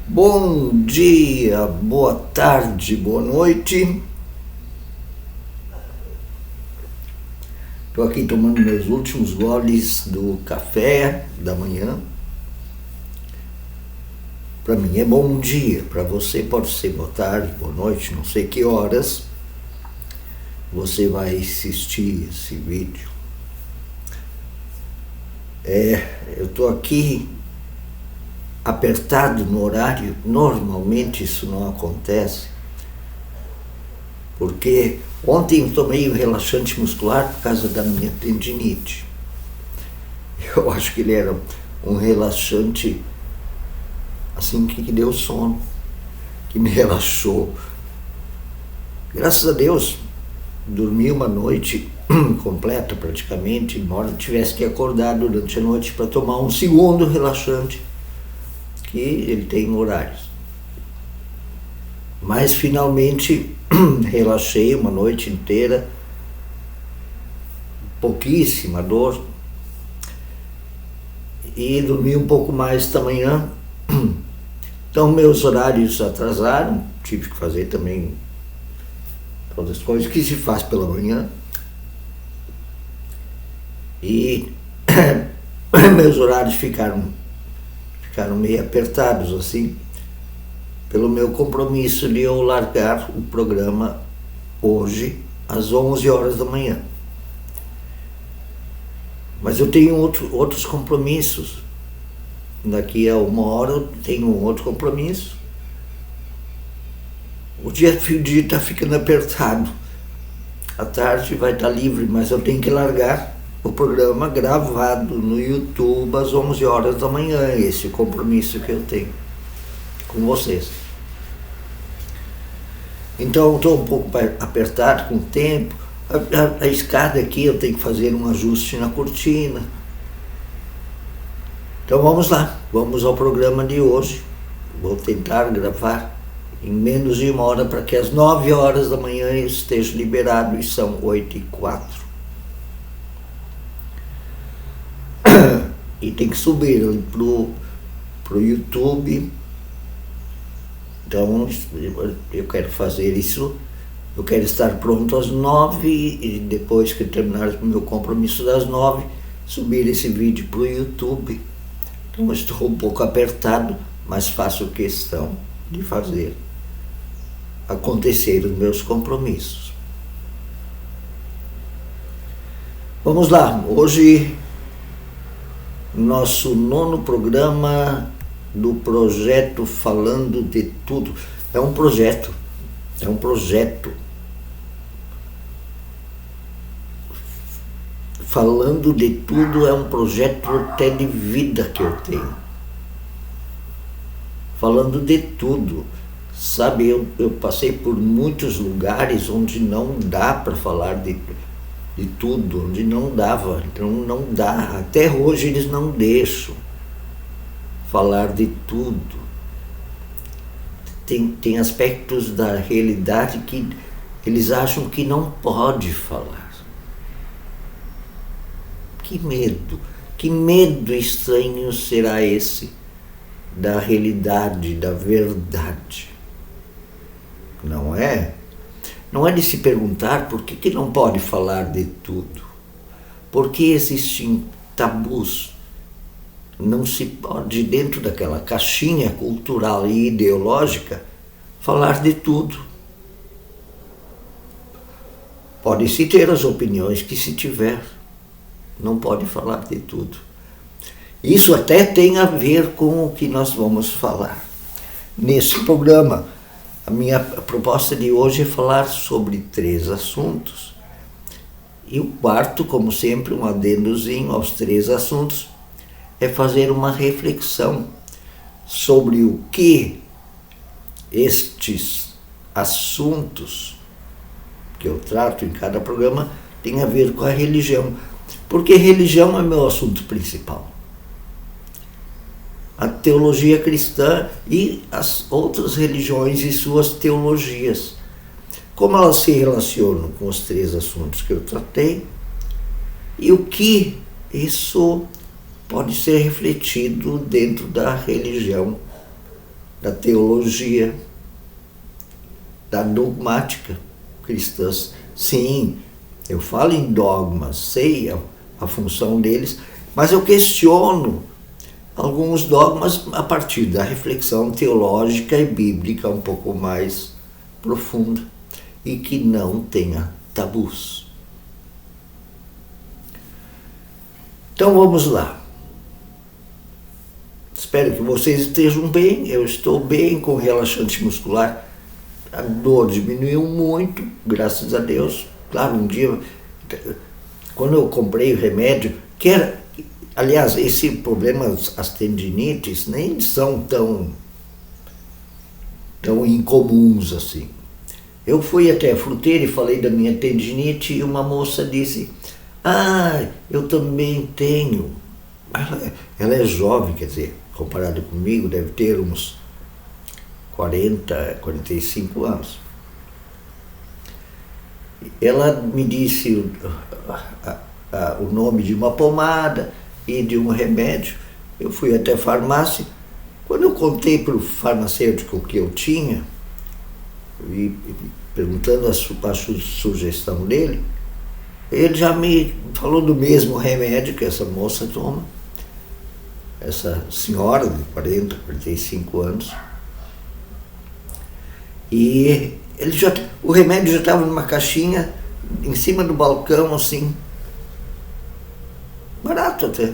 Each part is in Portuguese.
Bom dia, boa tarde, boa noite. Estou aqui tomando meus últimos goles do café da manhã. Para mim é bom dia, para você pode ser boa tarde, boa noite, não sei que horas você vai assistir esse vídeo. Eu estou aqui apertado no horário. Normalmente isso não acontece, porque ontem eu tomei um relaxante muscular por causa da minha tendinite. Eu acho que ele era um relaxante assim que deu sono, que me relaxou. Graças a Deus, dormi uma noite completa praticamente, embora eu tivesse que acordar durante a noite para tomar um segundo relaxante, que ele tem horários. Mas finalmente relaxei uma noite inteira, pouquíssima dor, e dormi um pouco mais esta manhã. Então meus horários atrasaram, tive que fazer também outras coisas que se faz pela manhã. E meus horários ficaram meio apertados assim, pelo meu compromisso de eu largar o programa hoje às 11 horas da manhã. Mas eu tenho outros compromissos. Daqui a uma hora eu tenho um outro compromisso. O dia está ficando apertado. À tarde vai estar livre, mas eu tenho que largar o programa gravado no YouTube às 11 horas da manhã. Esse é o compromisso que eu tenho com vocês. Então eu estou um pouco apertado com o tempo. A escada aqui eu tenho que fazer um ajuste na cortina. Então vamos lá, vamos ao programa de hoje. Vou tentar gravar em menos de uma hora para que às 9 horas da manhã eu esteja liberado, e são 8h04. E tem que subir pro YouTube. Então eu quero fazer isso. Eu quero estar pronto às 9 e depois que terminar o meu compromisso das 9, subir esse vídeo pro YouTube. Então estou um pouco apertado, mas faço questão de fazer acontecer os meus compromissos. Vamos lá, hoje nosso 9º programa do projeto Falando de Tudo. É um projeto. Falando de Tudo é um projeto até de vida que eu tenho. Falando de tudo. Sabe, eu passei por muitos lugares onde não dá para falar de tudo, onde não dava. Então não dá. Até hoje eles não deixam falar de tudo. Tem aspectos da realidade que eles acham que não pode falar. Que medo estranho será esse da realidade, da verdade? Não é? Não é de se perguntar por que não pode falar de tudo? Por que existem tabus? Não se pode, dentro daquela caixinha cultural e ideológica, falar de tudo. Pode-se ter as opiniões que se tiver. Não pode falar de tudo. Isso até tem a ver com o que nós vamos falar nesse programa. A minha proposta de hoje é falar sobre 3 assuntos. E o quarto, como sempre, um adendozinho aos 3 assuntos, é fazer uma reflexão sobre o que estes assuntos que eu trato em cada programa tem a ver com a religião. Porque religião é meu assunto principal. A teologia cristã e as outras religiões e suas teologias. Como elas se relacionam com os 3 assuntos que eu tratei e o que isso pode ser refletido dentro da religião da teologia, da dogmática cristã. Sim, eu falo em dogmas, sei a função deles, mas eu questiono alguns dogmas a partir da reflexão teológica e bíblica um pouco mais profunda e que não tenha tabus. Então vamos lá. Espero que vocês estejam bem. Eu estou bem com relaxante muscular. A dor diminuiu muito, graças a Deus. Claro, um dia, quando eu comprei o remédio, que era, aliás, esse problema, as tendinites, nem são tão incomuns assim. Eu fui até a fruteira e falei da minha tendinite e uma moça disse: eu também tenho. Ela é jovem, quer dizer, comparado comigo, deve ter uns 40, 45 anos. Ela me disse o nome de uma pomada e de um remédio. Eu fui até a farmácia. Quando eu contei para o farmacêutico o que eu tinha, e perguntando a sugestão dele, ele já me falou do mesmo remédio que essa moça toma, essa senhora de 40, 45 anos. E o remédio já estava numa caixinha em cima do balcão, assim, barato até.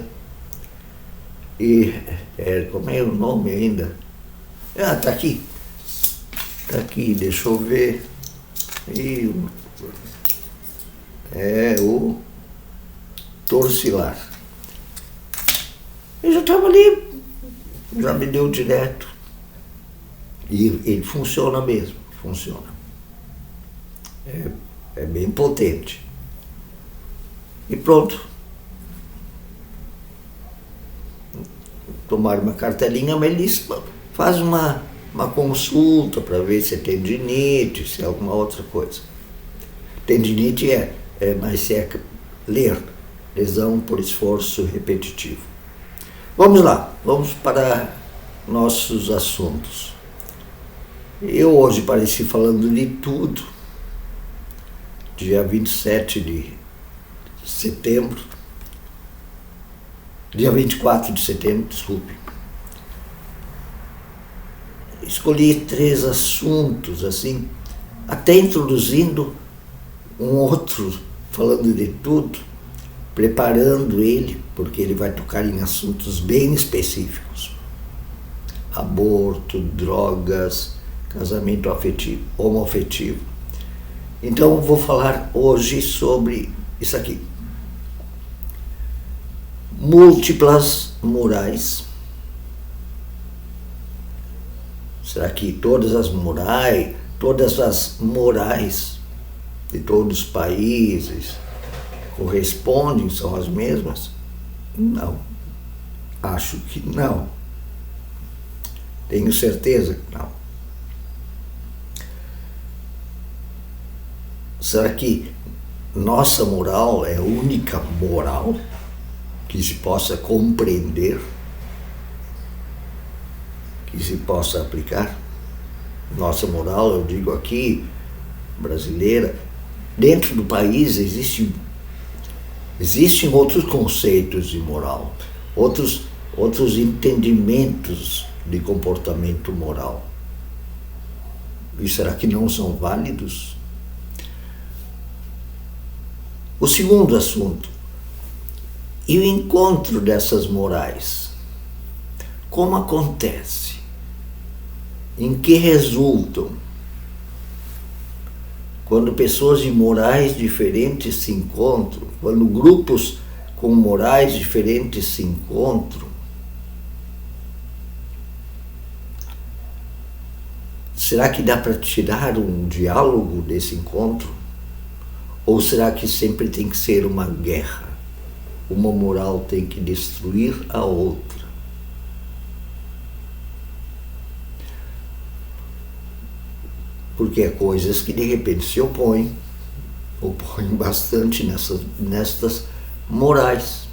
E como é o nome ainda? Tá aqui. Tá aqui, deixa eu ver. É o Torcilar. Eu já estava ali, já me deu direto. E ele funciona mesmo, funciona. É bem potente. E pronto. Tomaram uma cartelinha, mas eles faz uma consulta para ver se é tendinite, se é alguma outra coisa. Tendinite mas se é lesão por esforço repetitivo. Vamos lá, vamos para nossos assuntos. Eu hoje pareci falando de tudo. Dia 27 de setembro, dia 24 de setembro, desculpe. Escolhi 3 assuntos, assim, até introduzindo um outro, falando de tudo, preparando ele, porque ele vai tocar em assuntos bem específicos. Aborto, drogas, casamento afetivo, homoafetivo. Então vou falar hoje sobre isso aqui. Múltiplas morais. Será que todas as morais de todos os países correspondem, são as mesmas? Não. Acho que não. Tenho certeza que não. Será que nossa moral é a única moral que se possa compreender, que se possa aplicar? Nossa moral, eu digo aqui, brasileira. Dentro do país existem outros conceitos de moral, outros entendimentos de comportamento moral. E será que não são válidos? O segundo assunto, e o encontro dessas morais? Como acontece? Em que resultam? Quando pessoas de morais diferentes se encontram, quando grupos com morais diferentes se encontram, será que dá para tirar um diálogo desse encontro? Ou será que sempre tem que ser uma guerra? Uma moral tem que destruir a outra? Porque há coisas que de repente se opõem bastante nestas morais.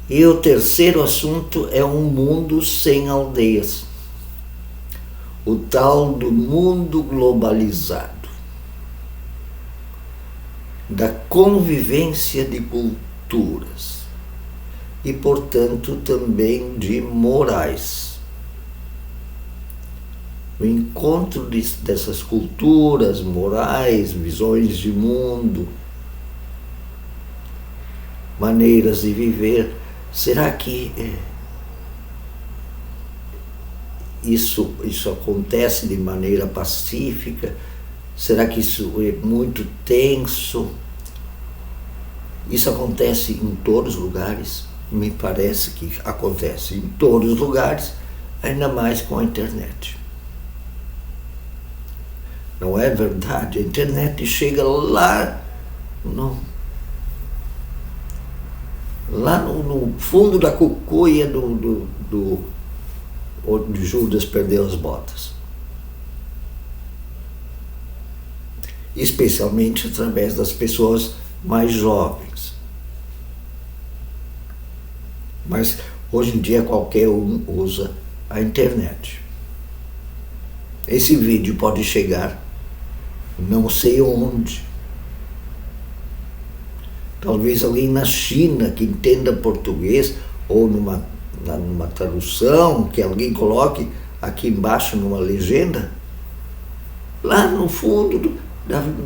E o terceiro assunto é um mundo sem aldeias. O tal do mundo globalizado, da convivência de culturas e, portanto, também de morais. O encontro dessas culturas, morais, visões de mundo, maneiras de viver. Será que isso acontece de maneira pacífica? Será que isso é muito tenso? Isso acontece em todos os lugares? Me parece que acontece em todos os lugares, ainda mais com a internet. Não é verdade? A internet chega lá no fundo da cucuia onde Judas perdeu as botas. Especialmente através das pessoas mais jovens. Mas hoje em dia qualquer um usa a internet. Esse vídeo pode chegar não sei onde. Talvez alguém na China que entenda português, ou numa tradução, que alguém coloque aqui embaixo numa legenda, lá no fundo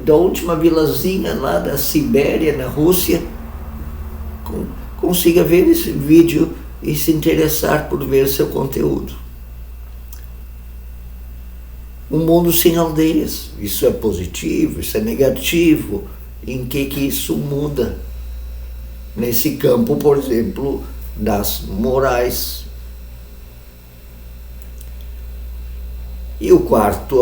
da última vilazinha lá da Sibéria, na Rússia, consiga ver esse vídeo e se interessar por ver seu conteúdo. Um mundo sem aldeias, isso é positivo, isso é negativo? Em que isso muda? Nesse campo, por exemplo, das morais. E o quarto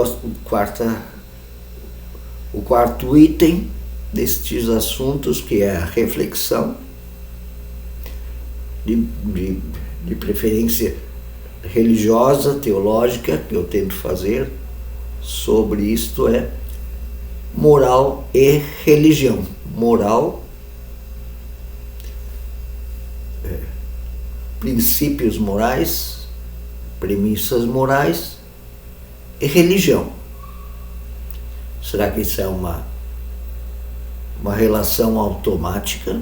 item destes assuntos, que é a reflexão, de preferência religiosa, teológica, que eu tento fazer sobre isto, é moral e religião. Moral, princípios morais, premissas morais e religião. Será que isso é uma relação automática?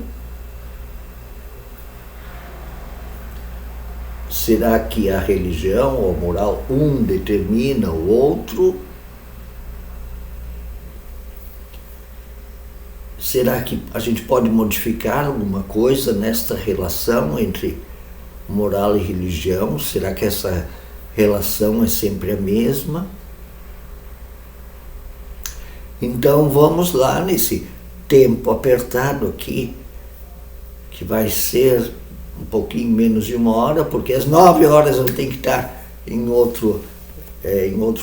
Será que a religião ou a moral, um determina o outro? Será que a gente pode modificar alguma coisa nesta relação entre moral e religião? Será que essa relação é sempre a mesma? Então vamos lá nesse tempo apertado aqui, que vai ser um pouquinho menos de 1 hora, porque às 9 horas eu tenho que estar em outro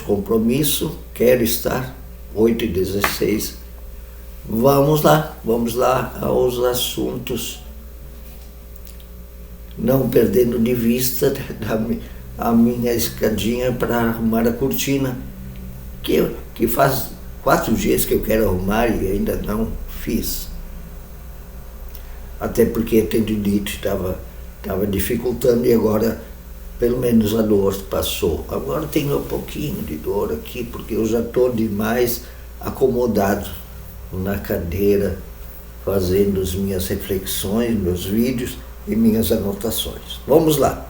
compromisso. Quero estar 8h16. Vamos lá aos assuntos, não perdendo de vista a minha escadinha para arrumar a cortina, que faz 4 dias que eu quero arrumar e ainda não fiz. Até porque a tendinite estava dificultando e agora pelo menos a dor passou. Agora tenho um pouquinho de dor aqui porque eu já estou demais acomodado na cadeira, fazendo as minhas reflexões, meus vídeos e minhas anotações. Vamos lá.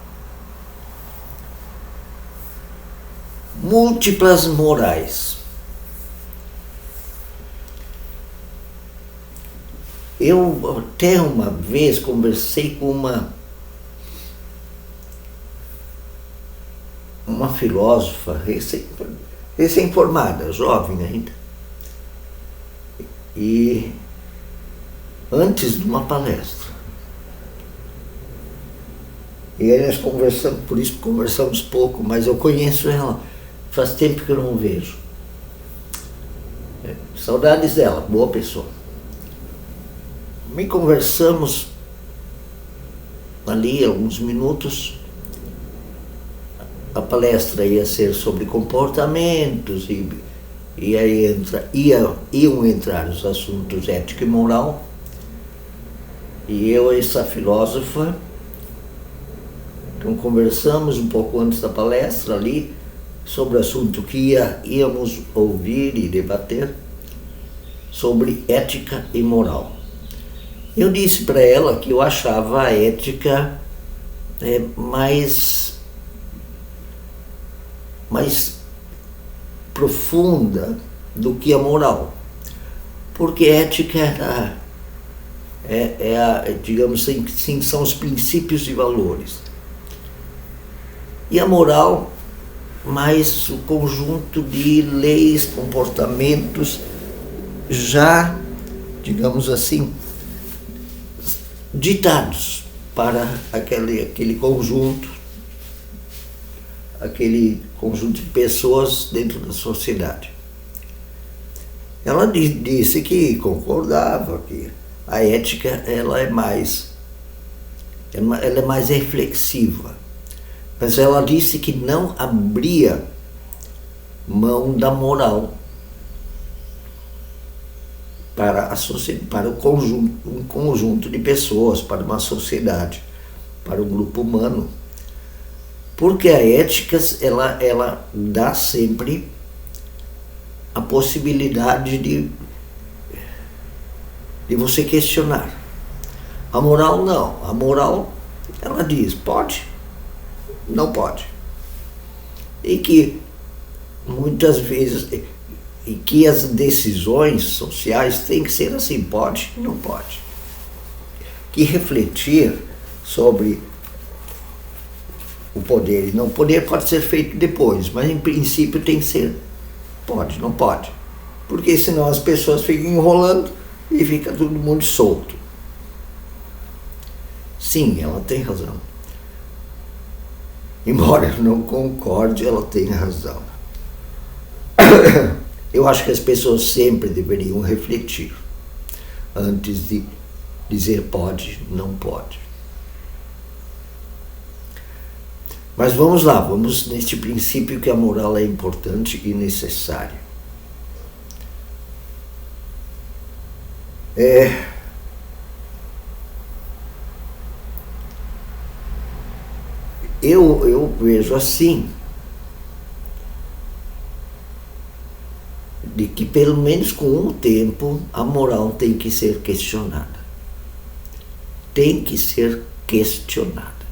Múltiplas morais. Eu até uma vez conversei com uma filósofa recém-formada, jovem ainda, e antes de uma palestra. E aí nós conversamos, por isso conversamos pouco, mas eu conheço ela, faz tempo que eu não vejo. Saudades dela, boa pessoa. Me conversamos ali alguns minutos. A palestra ia ser sobre comportamentos e aí iam entrar os assuntos ética e moral. E eu, essa filósofa, Então conversamos um pouco antes da palestra ali sobre o assunto que íamos ouvir e debater, sobre ética e moral. Eu disse para ela que eu achava a ética mais profunda do que a moral, porque ética digamos assim, são os princípios e valores, e a moral mais o conjunto de leis, comportamentos já, digamos assim, ditados para aquele conjunto de pessoas dentro da sociedade. Ela disse que concordava que a ética ela é mais reflexiva, mas ela disse que não abria mão da moral para um conjunto de pessoas, para uma sociedade, para um grupo humano. Porque a ética, ela dá sempre a possibilidade de você questionar. A moral não. A moral, ela diz, pode, não pode. E que muitas vezes, e que as decisões sociais têm que ser assim, pode, não pode. Que refletir sobre o poder e não poder pode ser feito depois, mas em princípio tem que ser pode, não pode. Porque senão as pessoas ficam enrolando e fica todo mundo solto. Sim, ela tem razão. Embora eu não concorde, ela tem razão. Eu acho que as pessoas sempre deveriam refletir antes de dizer pode, não pode. Mas vamos lá, vamos neste princípio que a moral é importante e necessária. Eu vejo assim, de que pelo menos com o tempo a moral tem que ser questionada. Tem que ser questionada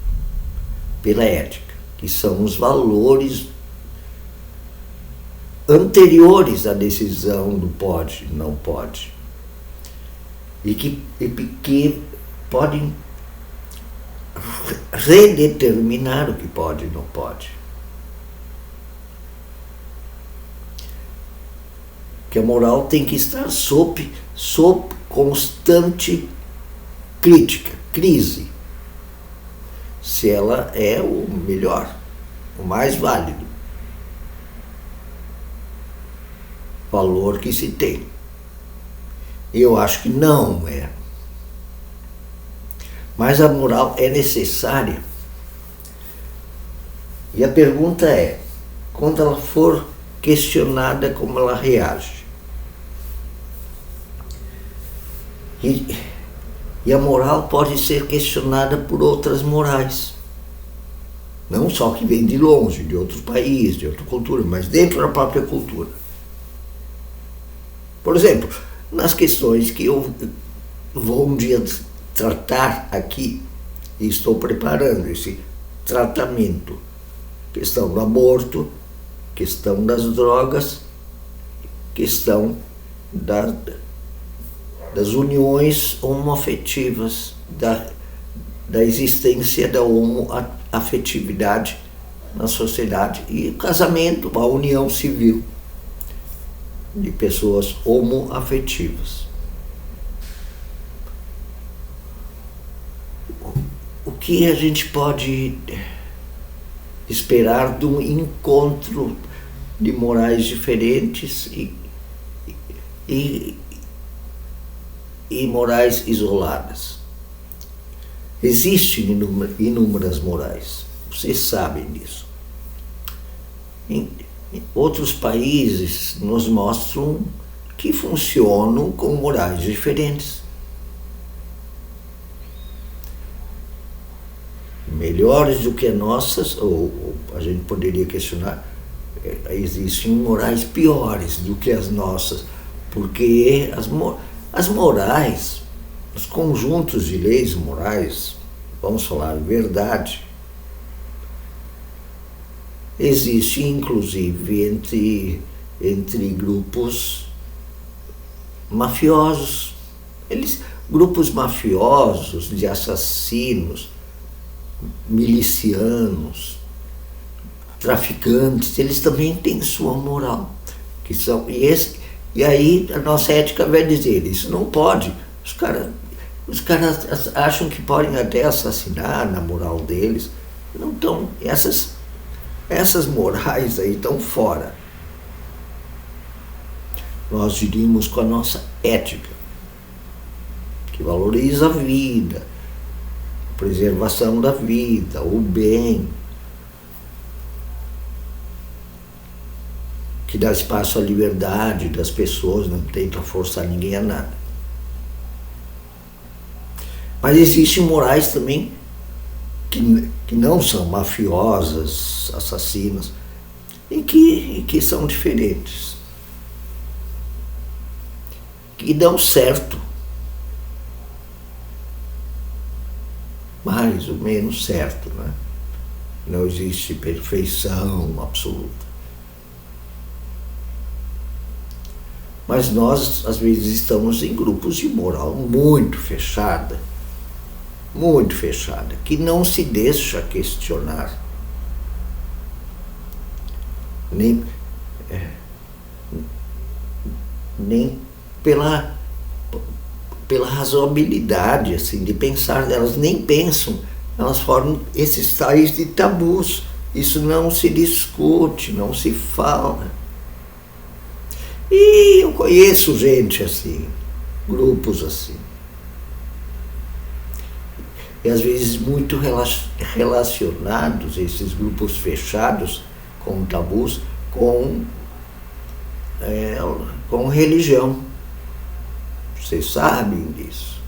pela ética, que são os valores anteriores à decisão do pode, não pode, e que podem redeterminar o que pode e não pode. Que a moral tem que estar sob constante crise, se ela é o melhor, o mais válido valor que se tem. Eu acho que não é. Mas a moral é necessária. E a pergunta é, quando ela for questionada, como ela reage? E a moral pode ser questionada por outras morais. Não só que vem de longe, de outro país, de outra cultura, mas dentro da própria cultura. Por exemplo, nas questões que eu vou um dia tratar aqui, e estou preparando esse tratamento, questão do aborto, questão das drogas, questão das uniões homoafetivas, da existência da homoafetividade na sociedade e o casamento, a união civil de pessoas homoafetivas. O que a gente pode esperar de um encontro de morais diferentes e morais isoladas? Existem inúmeras morais, vocês sabem disso. Em outros países nos mostram que funcionam com morais diferentes. melhores do que nossas, ou a gente poderia questionar, existem morais piores do que as nossas, porque as morais, os conjuntos de leis morais, vamos falar a verdade, existe inclusive entre grupos mafiosos. Grupos mafiosos de assassinos, milicianos, traficantes, eles também têm sua moral. E aí a nossa ética vai dizer, isso não pode. Os caras acham que podem até assassinar na moral deles. Não estão. Essas morais aí estão fora. Nós diríamos com a nossa ética, que valoriza a vida, a preservação da vida, o bem, que dá espaço à liberdade das pessoas, não tenta forçar ninguém a nada. Mas existem morais também que não são mafiosas, assassinas, e que são diferentes, que dão certo, mais ou menos certo, né? Não existe perfeição absoluta. Mas nós, às vezes, estamos em grupos de moral muito fechada, que não se deixa questionar, nem pela razoabilidade, assim, de pensar. Elas nem pensam, elas formam esses tais de tabus. Isso não se discute, não se fala. E eu conheço gente assim, grupos assim. E às vezes muito relacionados, esses grupos fechados, com tabus, com religião. Vocês sabem disso.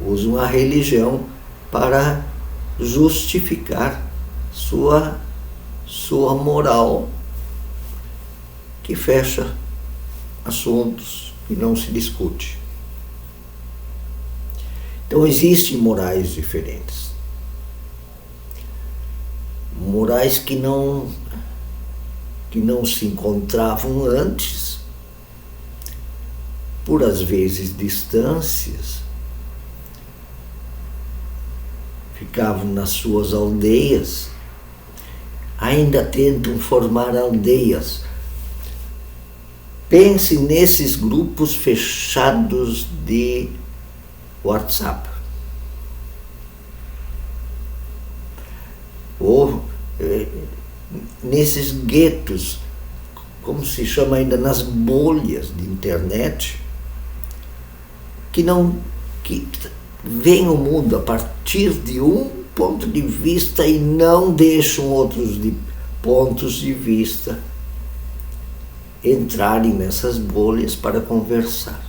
Usam a religião para justificar sua moral, que fecha assuntos e não se discute. Então existem morais diferentes. Morais que não se encontravam antes, por às vezes distâncias, ficavam nas suas aldeias, ainda tentam formar aldeias. Pense nesses grupos fechados de WhatsApp. Ou nesses guetos, como se chama ainda, nas bolhas de internet, que veem o mundo a partir de um ponto de vista e não deixam outros pontos de vista entrarem nessas bolhas para conversar.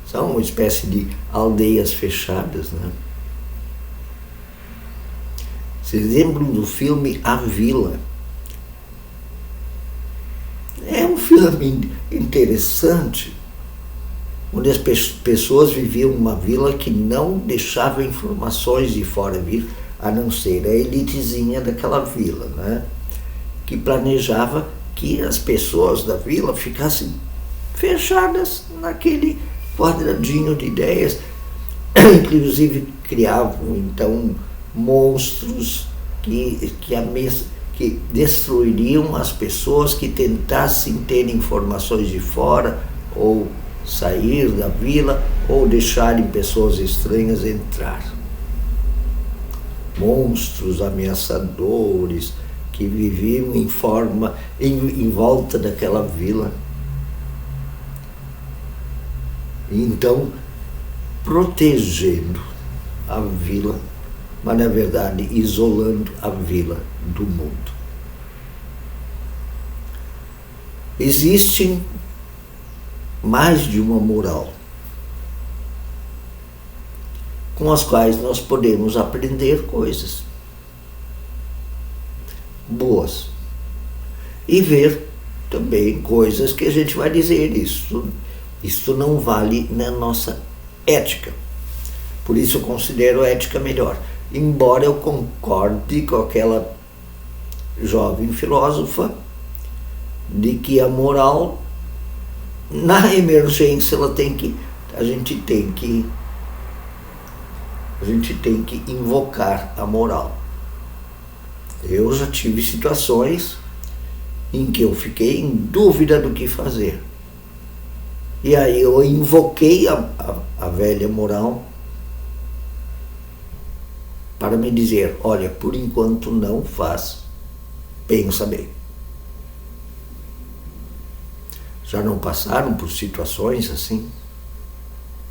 São uma espécie de aldeias fechadas, né? Vocês lembram do filme A Vila? É um filme interessante, onde as pessoas viviam uma vila que não deixava informações de fora vir, a não ser a elitezinha daquela vila, né? Que planejava que as pessoas da vila ficassem fechadas naquele quadradinho de ideias. Inclusive criavam então monstros que destruiriam as pessoas que tentassem ter informações de fora, ou sair da vila, ou deixarem pessoas estranhas entrar. Monstros ameaçadores que viviam em volta daquela vila. Então, protegendo a vila, mas na verdade isolando a vila do mundo. Existe mais de uma moral. com as quais nós podemos aprender coisas boas e ver também coisas que a gente vai dizer, isso não vale na nossa ética. Por isso eu considero a ética melhor. Embora eu concorde com aquela jovem filósofa de que a moral, na emergência, a gente tem que invocar a moral. Eu já tive situações em que eu fiquei em dúvida do que fazer. E aí eu invoquei a velha moral para me dizer, olha, por enquanto não faz, pensa bem. Já não passaram por situações assim?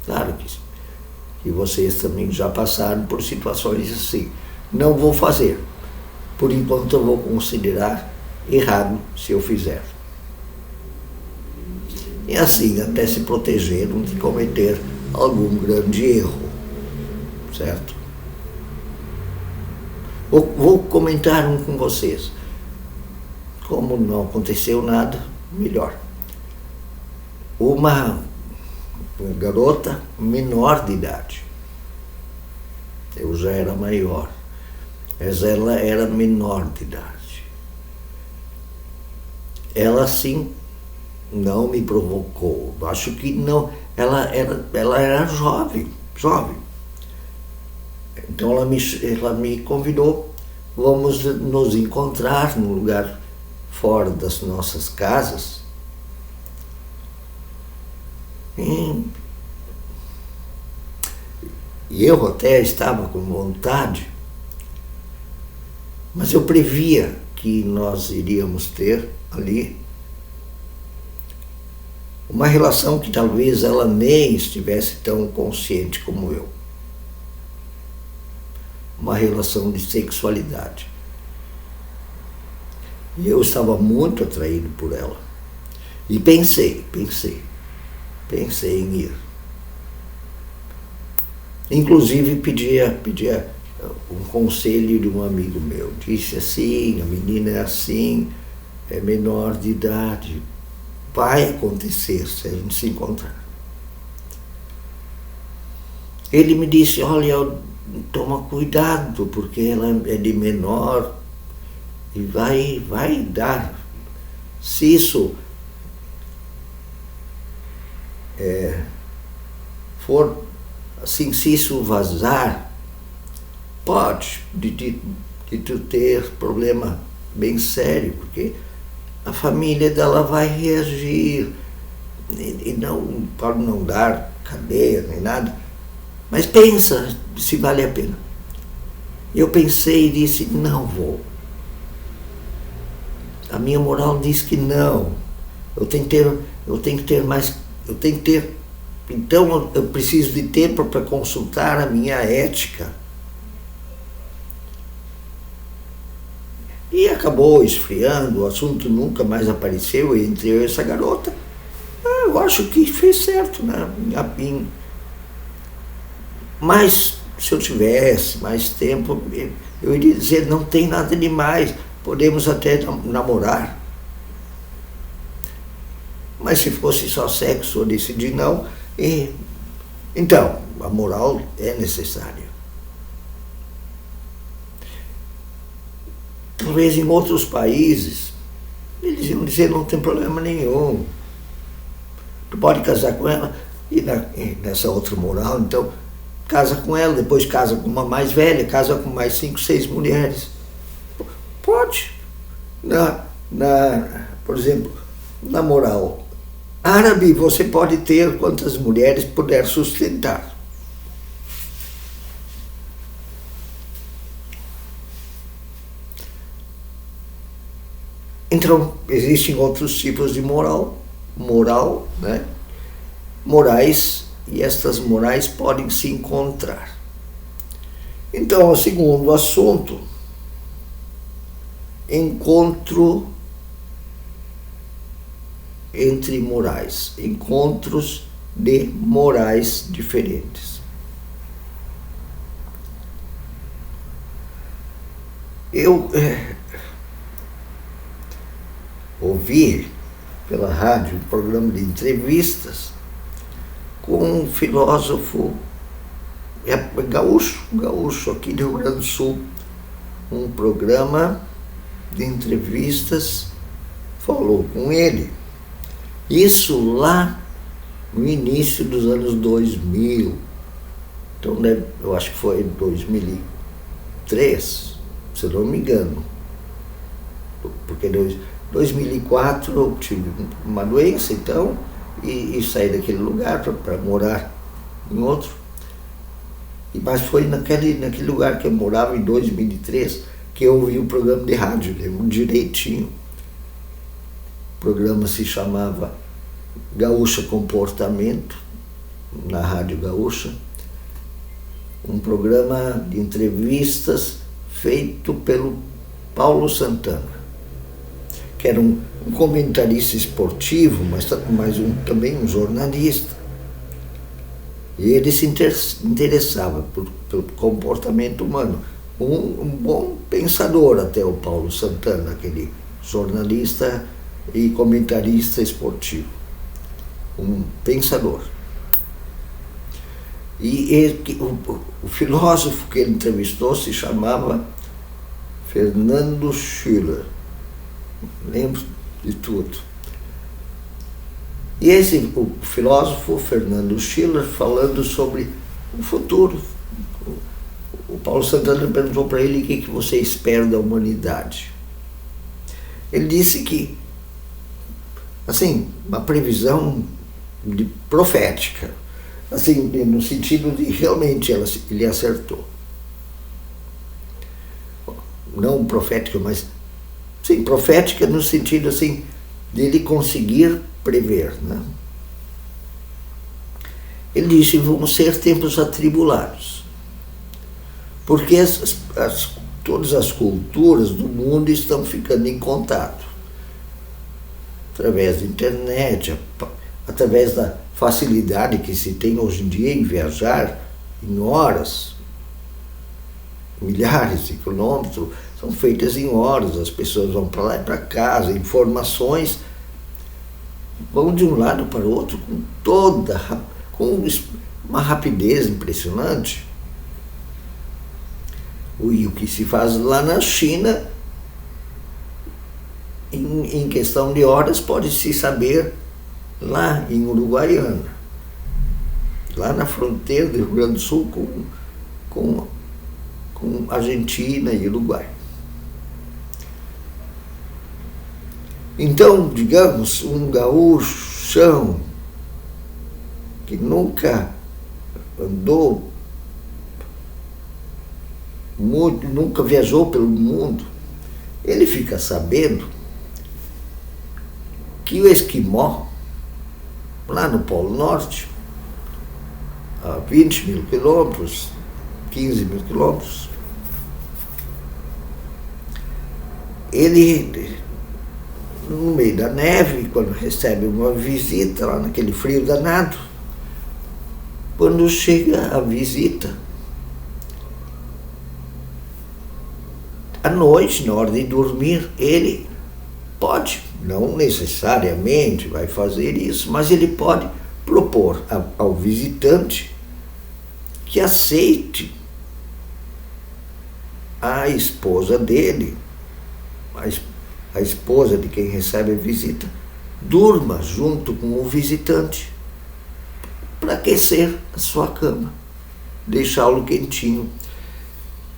Claro que vocês também já passaram por situações assim. Não vou fazer. Por enquanto eu vou considerar errado se eu fizer. E assim, até se protegeram de cometer algum grande erro, certo? Vou comentar um com vocês. Como não aconteceu nada, melhor. Uma garota menor de idade. Eu já era maior, mas ela era menor de idade. Ela sim não me provocou. Acho que não. Ela era jovem. Então ela me convidou. Vamos nos encontrar num lugar fora das nossas casas. E eu até estava com vontade, mas eu previa que nós iríamos ter ali uma relação que talvez ela nem estivesse tão consciente como eu. Uma relação de sexualidade. E eu estava muito atraído por ela. E pensei em ir. Inclusive pedia um conselho de um amigo meu. Disse assim, a menina é assim, é menor de idade, vai acontecer se a gente se encontrar. Ele me disse, olha, toma cuidado, porque ela é de menor e vai dar. Se isso for assim, se isso vazar, pode de tu ter problema bem sério, porque a família dela vai reagir e não pode não dar cadeia nem nada, mas pensa se vale a pena. Eu pensei e disse, não vou. A minha moral diz que não. Eu tenho que ter, então eu preciso de tempo para consultar a minha ética. E acabou esfriando, o assunto nunca mais apareceu entre eu e essa garota. Eu acho que fez certo, né? Mas se eu tivesse mais tempo, eu iria dizer, não tem nada de mais, podemos até namorar. Mas se fosse só sexo, eu decidi não. Então, a moral é necessária. Talvez em outros países, eles iam dizer, não tem problema nenhum. Tu pode casar com ela, e nessa outra moral, então, casa com ela, depois casa com uma mais velha, casa com mais 5, 6 mulheres. Pode. Por exemplo, na moral árabe, você pode ter quantas mulheres puder sustentar. Então, existem outros tipos de moral, né? Morais, e estas morais podem se encontrar. Então, o segundo assunto, encontro entre morais, encontros de morais diferentes. Eu ouvi pela rádio um programa de entrevistas com um filósofo gaúcho aqui do Rio Grande do Sul. Um programa de entrevistas falou com ele. Isso lá no início dos anos 2000. Então, eu acho que foi em 2003, se eu não me engano. Porque em 2004 eu tive uma doença, então, e saí daquele lugar para morar em outro. Mas foi naquele lugar que eu morava em 2003 que eu ouvi o programa de rádio, lembro direitinho. O programa se chamava Gaúcha Comportamento, na Rádio Gaúcha. Um programa de entrevistas feito pelo Paulo Santana, que era um comentarista esportivo, mas também um jornalista. E ele se interessava pelo comportamento humano. Um bom pensador até, o Paulo Santana, aquele jornalista e comentarista esportivo. Um pensador. E o filósofo que ele entrevistou se chamava Fernando Schiller. Lembro de tudo. E o filósofo Fernando Schiller falando sobre o futuro. O Paulo Santana perguntou para ele o que você espera da humanidade. Ele disse que, assim, uma previsão profética, assim, no sentido de realmente ele acertou. Não profética, mas sim, profética no sentido assim de ele conseguir prever, né? Ele disse: vão ser tempos atribulados, porque todas as culturas do mundo estão ficando em contato através da internet, através da facilidade que se tem hoje em dia em viajar em horas, milhares de quilômetros são feitas em horas, as pessoas vão para lá e para cá, as informações vão de um lado para o outro com uma rapidez impressionante. E o que se faz lá na China, em questão de horas, pode-se saber lá em Uruguaiana, lá na fronteira do Rio Grande do Sul com Argentina e Uruguai. Então, digamos, um gaúchão que nunca andou muito, nunca viajou pelo mundo, ele fica sabendo que o esquimó, lá no Polo Norte, a 20 mil quilômetros, 15 mil quilômetros, ele, no meio da neve, quando recebe uma visita lá naquele frio danado, quando chega a visita, à noite, na hora de dormir, ele pode, não necessariamente vai fazer isso, mas ele pode propor ao visitante que aceite a esposa dele, a esposa de quem recebe a visita, durma junto com o visitante para aquecer a sua cama, deixá-lo quentinho.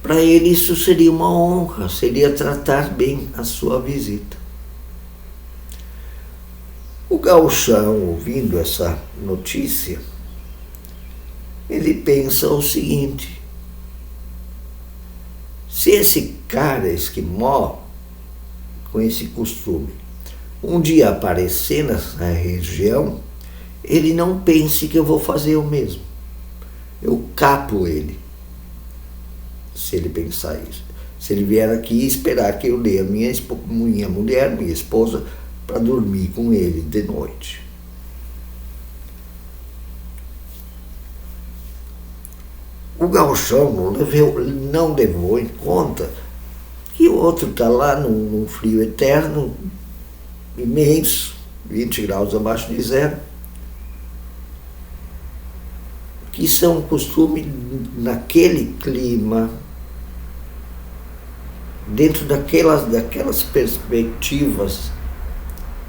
Para ele isso seria uma honra, seria tratar bem a sua visita. O gauchão, ouvindo essa notícia, ele pensa o seguinte: se esse cara esquimó, com esse costume, um dia aparecer nessa região, ele não pense que eu vou fazer o mesmo. Eu capo ele, se ele pensar isso. Se ele vier aqui e esperar que eu dê a minha mulher, minha esposa, para dormir com ele de noite. O gauchão não levou em conta E o outro está lá num frio eterno, imenso, 20 graus abaixo de zero, que são um costume naquele clima, dentro daquelas perspectivas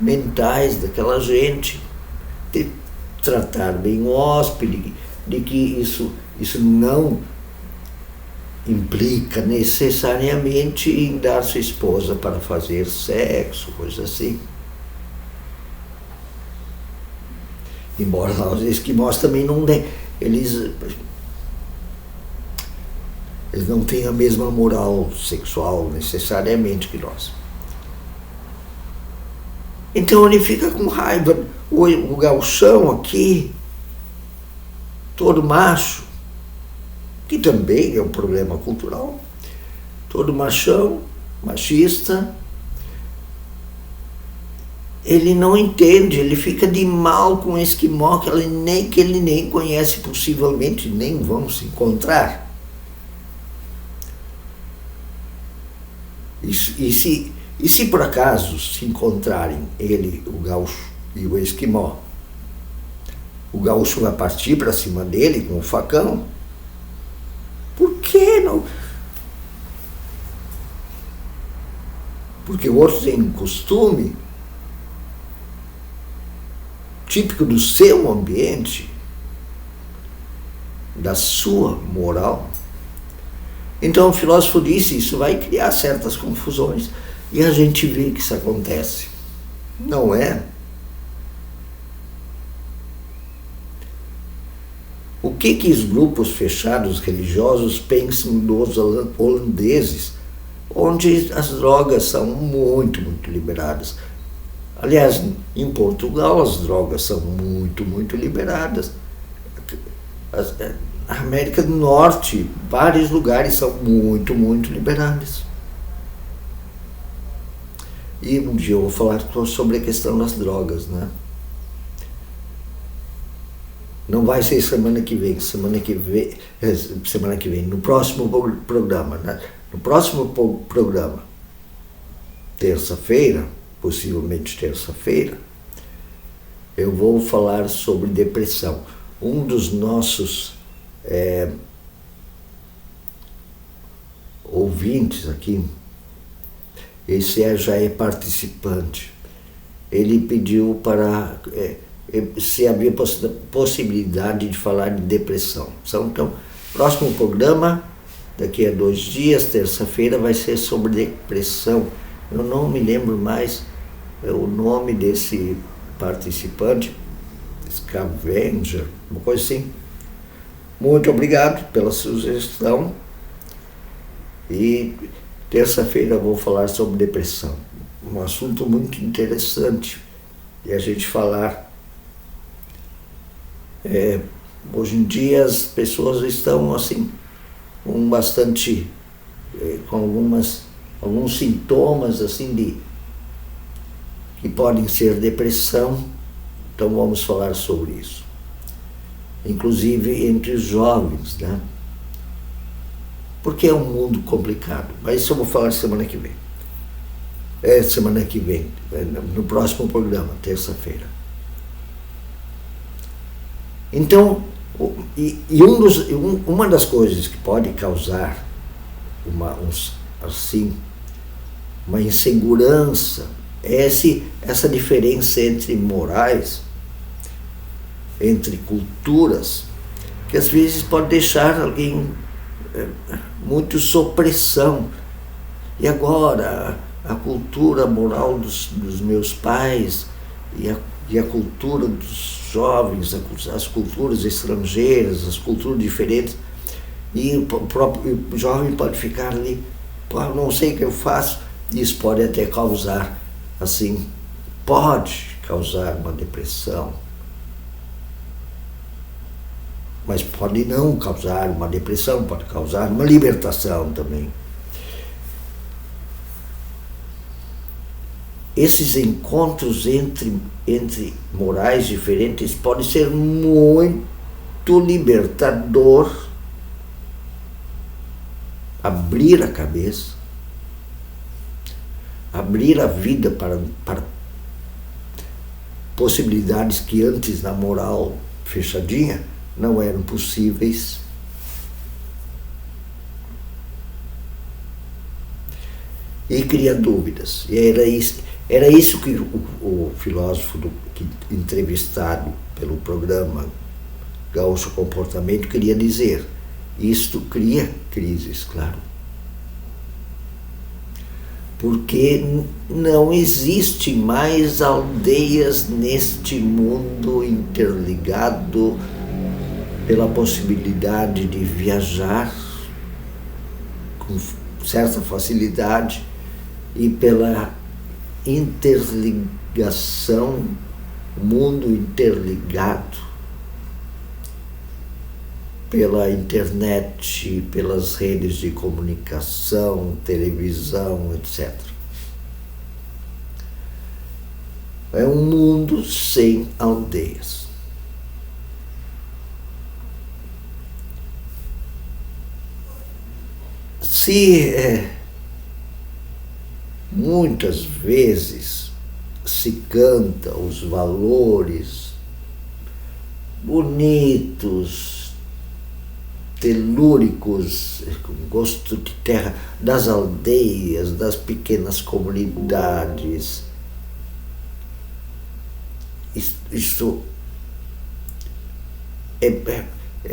mentais daquela gente, de tratar bem o hóspede, de que isso não implica necessariamente em dar sua esposa para fazer sexo, coisa assim. Embora os esquimós também não têm, eles não têm a mesma moral sexual necessariamente que nós. Então ele fica com raiva. O gauchão aqui, todo macho, que também é um problema cultural, todo machão, machista, ele não entende, ele fica de mal com o esquimó que ele nem conhece, possivelmente nem vão se encontrar. E se por acaso se encontrarem ele, o gaúcho e o esquimó, o gaúcho vai partir para cima dele com o facão? Por que não? Porque o outro tem um costume típico do seu ambiente, da sua moral. Então o filósofo disse, isso vai criar certas confusões. E a gente vê que isso acontece. Não é? O que os grupos fechados religiosos pensam dos holandeses, onde as drogas são muito, muito liberadas? Aliás, em Portugal as drogas são muito, muito liberadas. Na América do Norte, vários lugares são muito, muito liberados. E um dia eu vou falar sobre a questão das drogas, né? Não vai ser semana que vem, no próximo programa, né? No próximo programa, terça-feira, possivelmente terça-feira, eu vou falar sobre depressão. Um dos nossos ouvintes aqui, esse já é participante, ele pediu para se havia possibilidade de falar de depressão. Então, próximo programa, daqui a 2 dias, terça-feira, vai ser sobre depressão. Eu não me lembro mais o nome desse participante, Scavenger, uma coisa assim. Muito obrigado pela sugestão. E terça-feira eu vou falar sobre depressão. Um assunto muito interessante de a gente falar. Hoje em dia as pessoas estão assim, com alguns sintomas assim que podem ser depressão. Então vamos falar sobre isso. Inclusive entre os jovens, né? Porque é um mundo complicado. Mas isso eu vou falar semana que vem. No próximo programa, terça-feira. Então, uma das coisas que pode causar uma insegurança é essa diferença entre morais, entre culturas, que às vezes pode deixar alguém muito sob pressão. E agora, a cultura moral dos meus pais e a cultura dos jovens, as culturas estrangeiras, as culturas diferentes, e o próprio jovem pode ficar ali, não sei o que eu faço. Isso pode até causar, pode causar uma depressão, mas pode não causar uma depressão, pode causar uma libertação também. Esses encontros entre morais diferentes podem ser muito libertador, abrir a cabeça, abrir a vida para possibilidades que antes, na moral fechadinha, não eram possíveis. E cria dúvidas. E era isso que o filósofo que entrevistado pelo programa Gaúcho Comportamento queria dizer. Isto cria crises, claro. Porque não existe mais aldeias neste mundo interligado pela possibilidade de viajar com certa facilidade e pela interligação, mundo interligado pela internet, pelas redes de comunicação, televisão, etc. É um mundo sem aldeias. Se muitas vezes se canta os valores bonitos, telúricos, com gosto de terra, das aldeias, das pequenas comunidades. Isso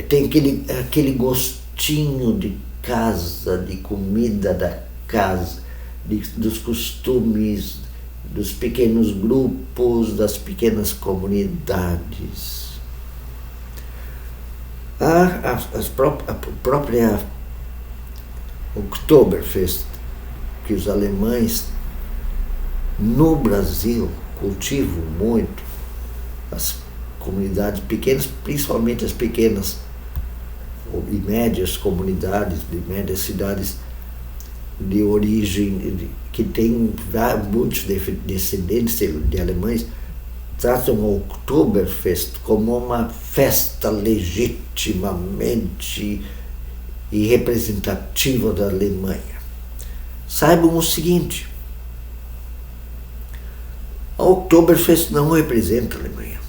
tem aquele gostinho de casa, de comida da casa, dos costumes, dos pequenos grupos, das pequenas comunidades. A própria Oktoberfest, que os alemães no Brasil cultivam muito, as comunidades pequenas, principalmente as pequenas e médias comunidades, de médias cidades de origem, que tem muitos descendentes de alemães, tratam o Oktoberfest como uma festa legitimamente e representativa da Alemanha. Saibam o seguinte: a Oktoberfest não representa a Alemanha.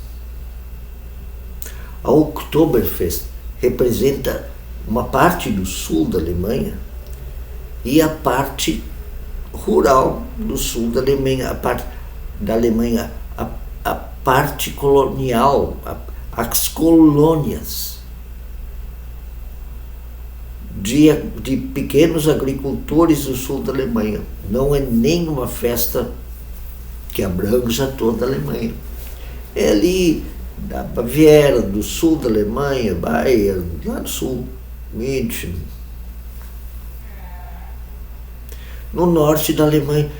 A Oktoberfest representa uma parte do sul da Alemanha e a parte rural do sul da Alemanha, a parte da Alemanha, a parte colonial, as colônias de pequenos agricultores do sul da Alemanha. Não é nenhuma festa que abranja toda a Alemanha. É ali da Baviera, do sul da Alemanha, Bayern, lá no sul, München. No norte da Alemanha,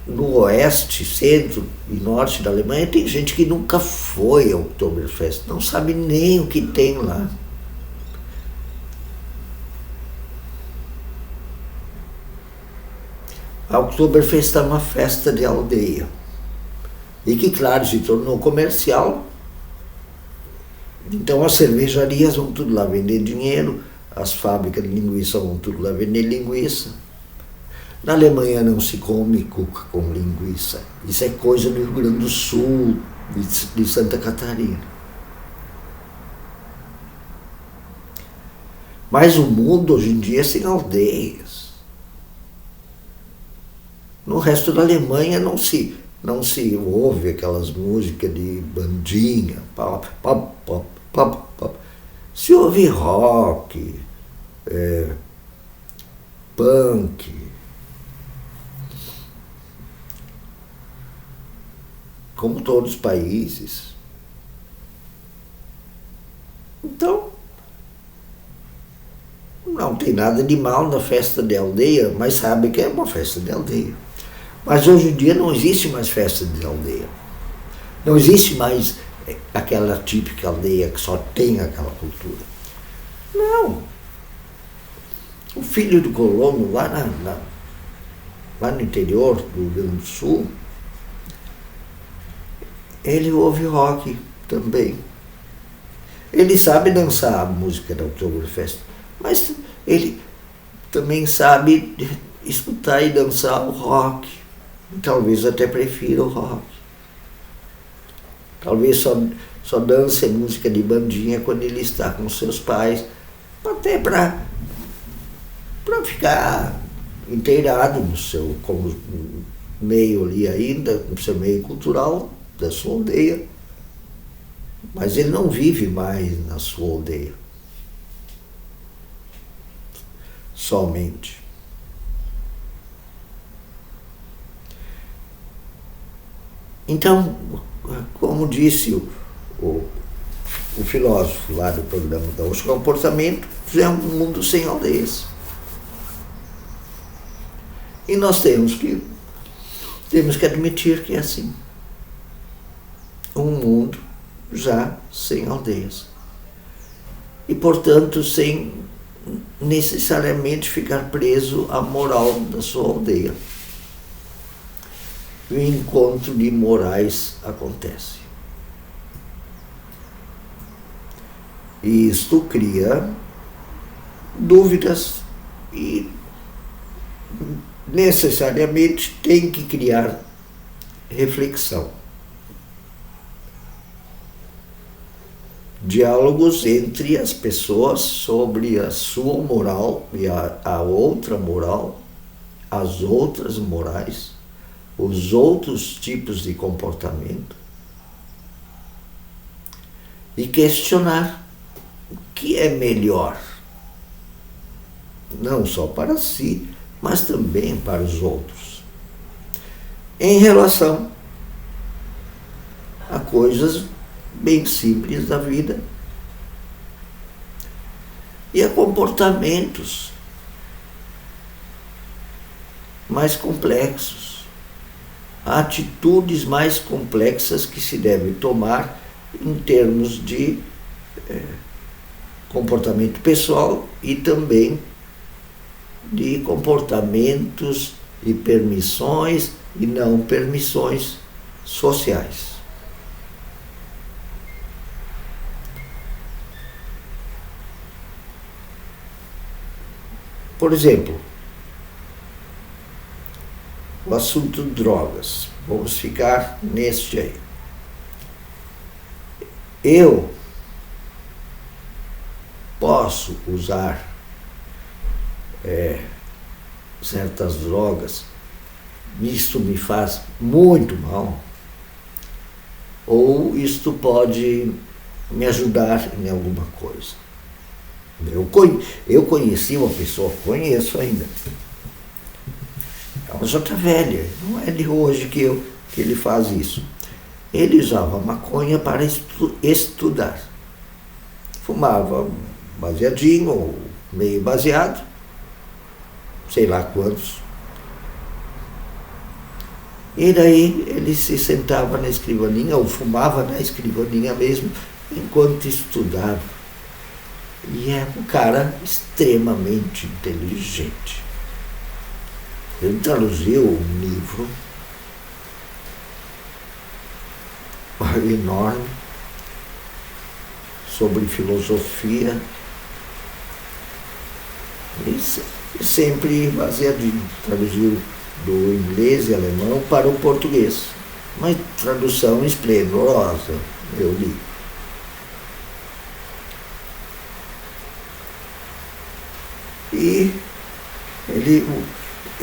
no oeste, centro e norte da Alemanha, tem gente que nunca foi ao Oktoberfest, não sabe nem o que tem lá. A Oktoberfest é uma festa de aldeia. E que, claro, se tornou comercial. Então as cervejarias vão tudo lá vender dinheiro, as fábricas de linguiça vão tudo lá vender linguiça. Na Alemanha não se come cuca com linguiça. Isso é coisa do Rio Grande do Sul, de Santa Catarina. Mas o mundo hoje em dia é sem aldeias. No resto da Alemanha não se ouve aquelas músicas de bandinha, pop, pop, pop, pop, pop. Se ouve rock, punk, como todos os países. Então, não tem nada de mal na festa de aldeia, mas sabe que é uma festa de aldeia. Mas hoje em dia não existe mais festa de aldeia. Não existe mais aquela típica aldeia que só tem aquela cultura. Não. O filho do colono lá no interior do Rio Grande do Sul, ele ouve rock também. Ele sabe dançar a música da Oktoberfest, mas ele também sabe escutar e dançar o rock. Talvez até prefira o rock. Talvez só dance música de bandinha quando ele está com seus pais, até para ficar inteirado no seu como meio ali ainda, no seu meio cultural da sua aldeia. Mas ele não vive mais na sua aldeia. Somente. Então, como disse o filósofo lá do programa Gaúcho, comportamento é um mundo sem aldeias. E nós temos que admitir que é assim. Um mundo já sem aldeias. E, portanto, sem necessariamente ficar preso à moral da sua aldeia. O encontro de morais acontece. E isto cria dúvidas e necessariamente tem que criar reflexão. Diálogos entre as pessoas sobre a sua moral e a outra moral, as outras morais, os outros tipos de comportamento, e questionar o que é melhor, não só para si, mas também para os outros, em relação a coisas bem simples da vida e a comportamentos mais complexos, a atitudes mais complexas que se deve tomar em termos de comportamento pessoal e também de comportamentos e permissões e não permissões sociais. Por exemplo, o assunto drogas. Vamos ficar neste aí. Eu posso usar certas drogas, isto me faz muito mal, ou isto pode me ajudar em alguma coisa. Eu conheci uma pessoa, conheço ainda. Ela já está velha, não é de hoje que ele faz isso. Ele usava maconha para estudar. Fumava baseadinho, ou meio baseado, sei lá quantos. E daí ele se sentava na escrivaninha, ou fumava na escrivaninha mesmo, enquanto estudava. E é um cara extremamente inteligente. Ele traduziu um livro enorme sobre filosofia e sempre baseadinho. Traduziu do inglês e alemão para o português. Uma tradução esplendorosa, eu li. E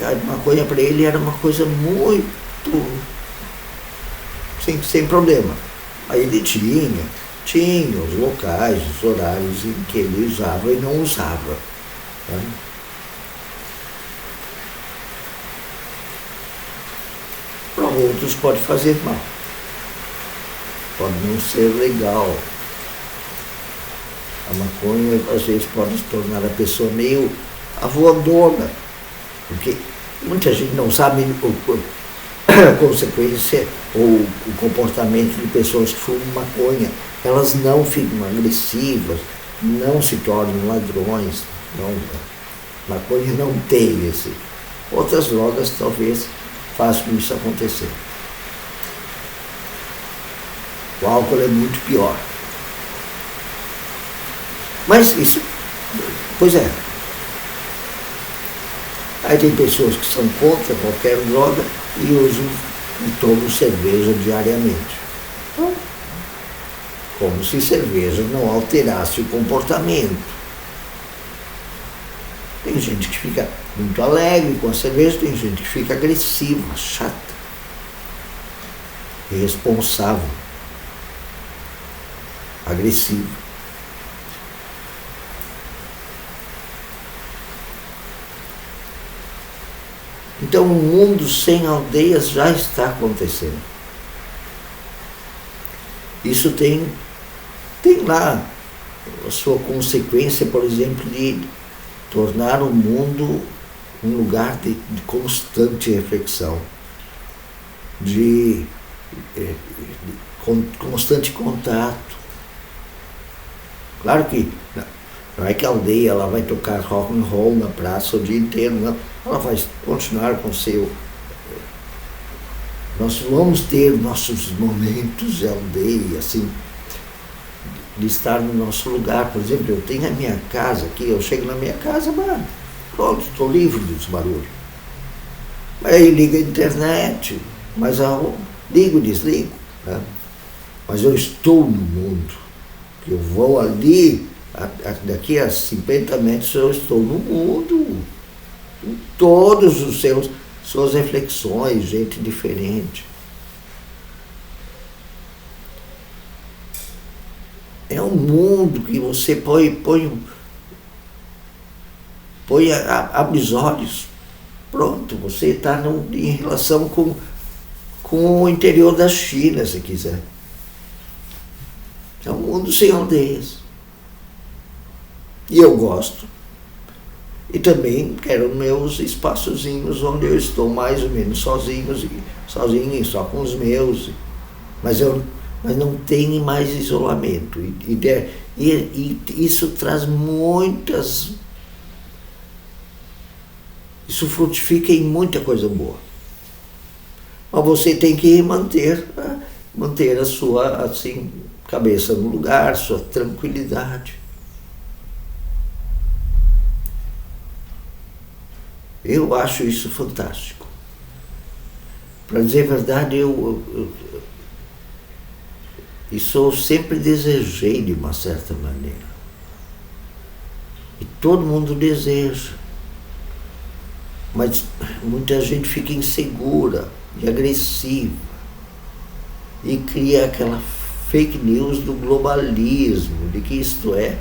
a maconha para ele era uma coisa muito sem problema. Aí ele tinha os locais, os horários em que ele usava e não usava. Né? Para outros pode fazer mal. Pode não ser legal. A maconha, às vezes, pode se tornar a pessoa meio avoadona, porque muita gente não sabe a consequência ou o comportamento de pessoas que fumam maconha. Elas não ficam agressivas, não se tornam ladrões. Maconha não tem esse. Outras drogas talvez façam isso acontecer. O álcool é muito pior. Mas isso, pois é. Aí tem pessoas que são contra qualquer droga e usam e tomam cerveja diariamente. Como se cerveja não alterasse o comportamento. Tem gente que fica muito alegre com a cerveja, tem gente que fica agressiva, chata, irresponsável, agressiva. Então, um mundo sem aldeias já está acontecendo. Isso tem lá a sua consequência, por exemplo, de tornar o mundo um lugar de constante reflexão, de constante contato. Claro que não é que a aldeia ela vai tocar rock and roll na praça o dia inteiro, não. Ela vai continuar com o seu... Nós vamos ter nossos momentos de aldeia, assim, de estar no nosso lugar. Por exemplo, eu tenho a minha casa aqui, eu chego na minha casa, mas pronto, estou livre dos barulhos. Aí ligo a internet, mas ligo e desligo. Né? Mas eu estou no mundo. Eu vou ali, daqui a 50 metros eu estou no mundo. Com todos os suas reflexões, gente diferente. É um mundo que você abre os olhos, pronto, você está em relação com o interior da China, se quiser. É um mundo sem aldeias. E eu gosto. E também quero meus espaçozinhos onde eu estou mais ou menos sozinho, só com os meus. Mas não tem mais isolamento. E isso traz muitas... Isso frutifica em muita coisa boa. Mas você tem que manter a sua assim, cabeça no lugar, sua tranquilidade. Eu acho isso fantástico. Para dizer a verdade, isso eu sempre desejei de uma certa maneira. E todo mundo deseja. Mas muita gente fica insegura e agressiva. E cria aquela fake news do globalismo, de que isto é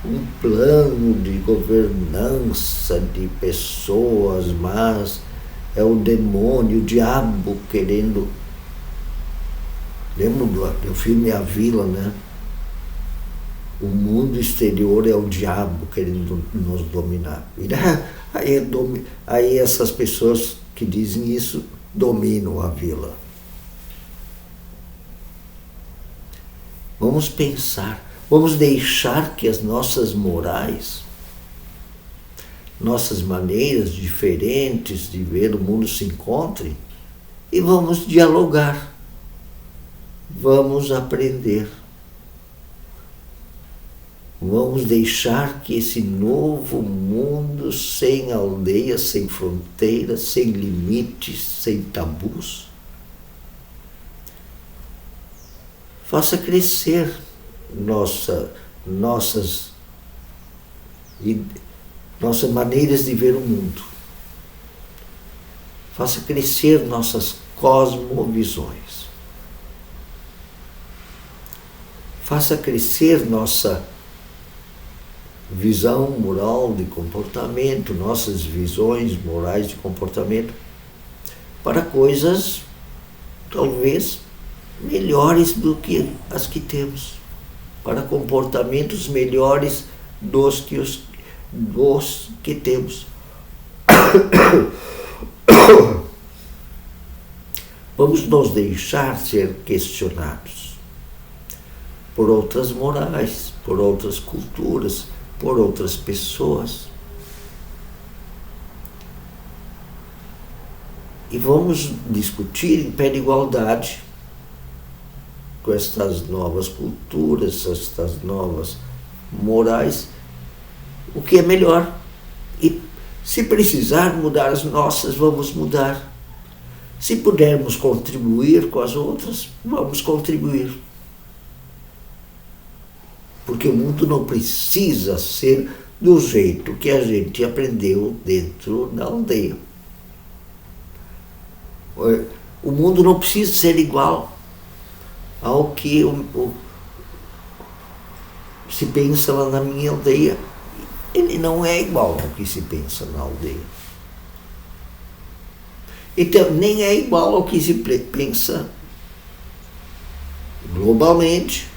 um plano de governança de pessoas, mas é o demônio, o diabo querendo... Lembra do filme A Vila, né? O mundo exterior é o diabo querendo nos dominar. Aí essas pessoas que dizem isso dominam a vila. Vamos pensar, vamos deixar que as nossas morais, nossas maneiras diferentes de ver o mundo se encontrem e vamos dialogar, vamos aprender. Vamos deixar que esse novo mundo sem aldeias, sem fronteiras, sem limites, sem tabus, faça crescer nossas maneiras de ver o mundo. Faça crescer nossas cosmovisões. Faça crescer nossa visão moral de comportamento, nossas visões morais de comportamento, para coisas talvez melhores do que as que temos, para comportamentos melhores dos que temos. Vamos nos deixar ser questionados por outras morais, por outras culturas, por outras pessoas. E vamos discutir em pé de igualdade com estas novas culturas, estas novas morais, o que é melhor. E Se precisar mudar as nossas, vamos mudar. Se pudermos contribuir com as outras, vamos contribuir. Porque o mundo não precisa ser do jeito que a gente aprendeu dentro da aldeia. O mundo não precisa ser igual ao que se pensa lá na minha aldeia. Ele não é igual ao que se pensa na aldeia. Então, nem é igual ao que se pensa globalmente.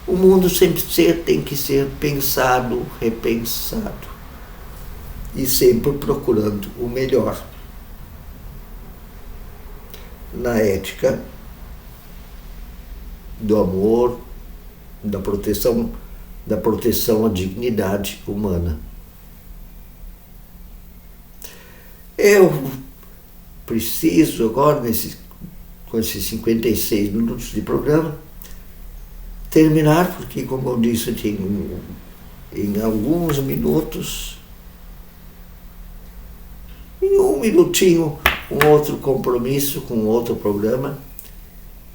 O mundo sempre tem que ser pensado, repensado. E sempre procurando o melhor. Na ética do amor, da proteção à dignidade humana. Eu preciso agora, com esses 56 minutos de programa, terminar, porque, como eu disse, em alguns minutos, em um minutinho, um outro compromisso com outro programa.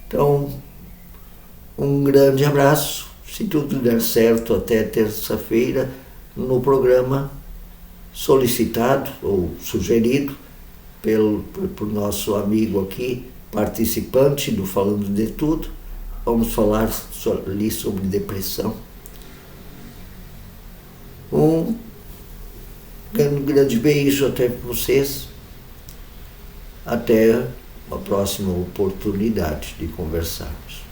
Então, um grande abraço. Se tudo der certo, até terça-feira, no programa solicitado ou sugerido por nosso amigo aqui, participante do Falando de Tudo. Vamos falar ali sobre depressão. Um grande beijo até vocês. Até a próxima oportunidade de conversarmos.